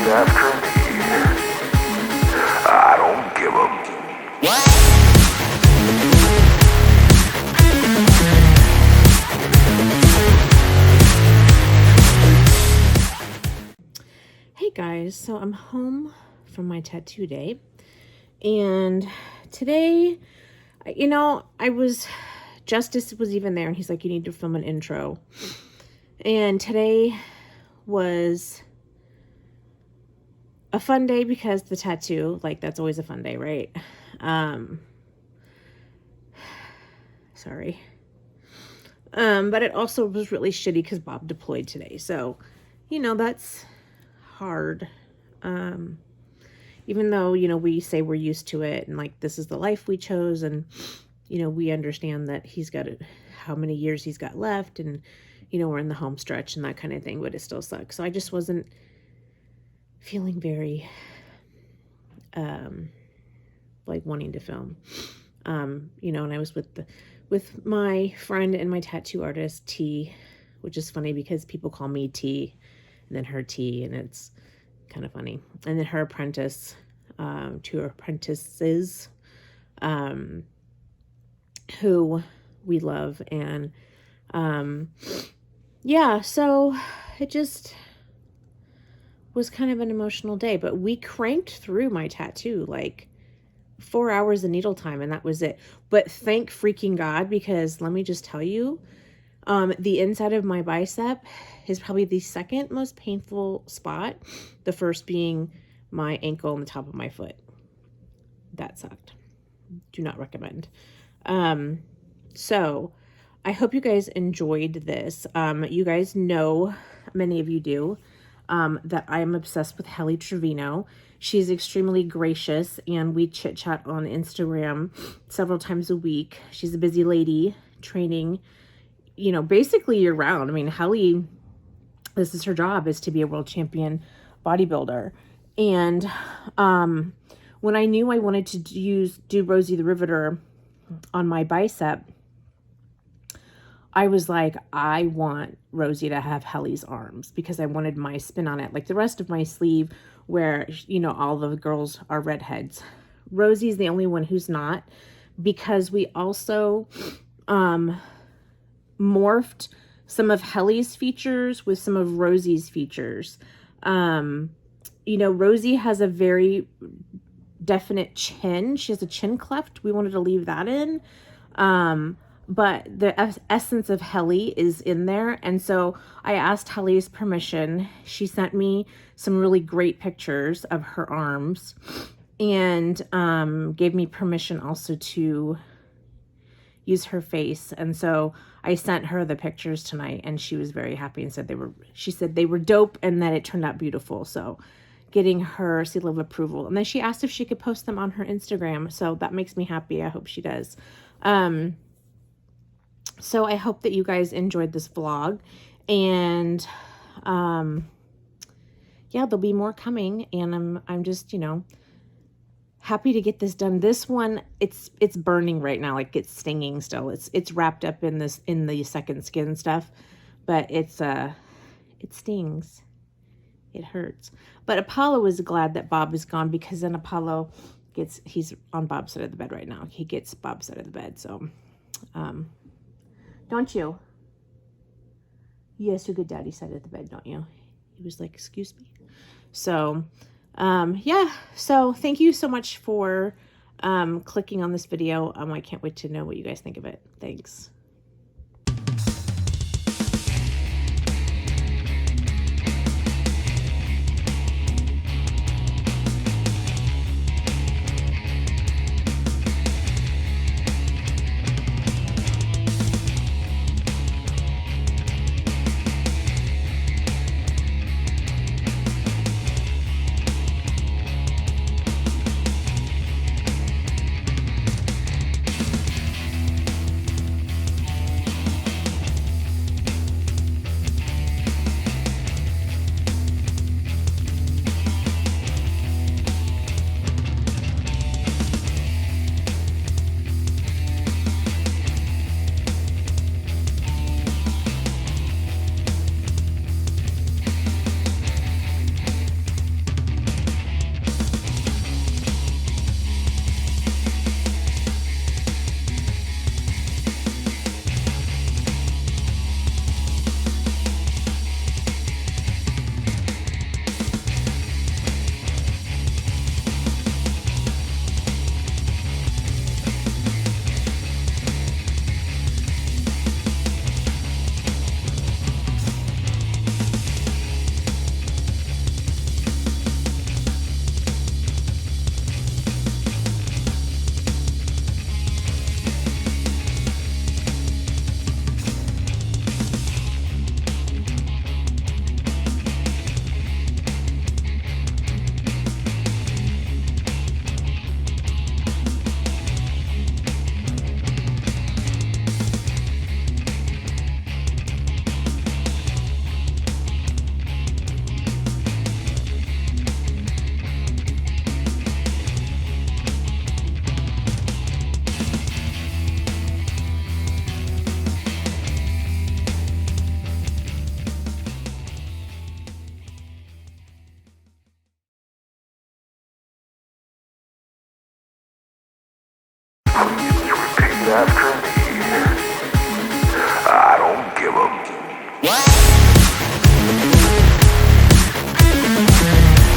after me. I don't give a... Hey guys, so I'm home from my tattoo day, and today, Justice was even there, and he's like, you need to film an intro. And today was a fun day because the tattoo, like, that's always a fun day, right? Sorry. But it also was really shitty because Bob deployed today, so, that's hard. Even though, we say we're used to it and like this is the life we chose, and we understand that he's got how many years he's got left, and we're in the home stretch and that kind of thing, but it still sucks. So I just wasn't feeling very like wanting to film. And I was with my friend and my tattoo artist T, which is funny because people call me T and then her T, and it's kind of funny. And then her apprentice, two apprentices, who we love. And yeah, so it just was kind of an emotional day, but we cranked through my tattoo like 4 hours of needle time, and that was it. But thank freaking God, because let me just tell you, the inside of my bicep is probably the second most painful spot. The first being my ankle and the top of my foot. That sucked. Do not recommend. So I hope you guys enjoyed this. You guys know, many of you do, that I'm obsessed with Helle Trevino. She's extremely gracious, and we chit chat on Instagram several times a week. She's a busy lady training, basically year round. I mean, Helle, this is her job, is to be a world champion bodybuilder. And when I knew I wanted to do Rosie the Riveter on my bicep, I was like, I want Rosie to have Helle's arms because I wanted my spin on it. Like the rest of my sleeve where, all the girls are redheads. Rosie's the only one who's not, because we also morphed some of Helle's features with some of Rosie's features. Rosie has a very definite chin. She has a chin cleft. We wanted to leave that in. But the essence of Helle is in there. And so I asked Helle's permission. She sent me some really great pictures of her arms, and gave me permission also to use her face. And so I sent her the pictures tonight, and she was very happy and said she said they were dope and that it turned out beautiful. So getting her seal of approval. And then she asked if she could post them on her Instagram. So that makes me happy. I hope she does. So I hope that you guys enjoyed this vlog, and yeah, there'll be more coming, and I'm just, happy to get this done. This one, it's burning right now, like it's stinging still. It's wrapped up in the second skin stuff, but it stings. It hurts. But Apollo is glad that Bob is gone, because then Apollo he's on Bob's side of the bed right now. He gets Bob's side of the bed. So, don't you? Yes, you get Daddy's side of the bed, don't you? He was like, excuse me. So, yeah. So thank you so much for clicking on this video. I can't wait to know what you guys think of it. Thanks.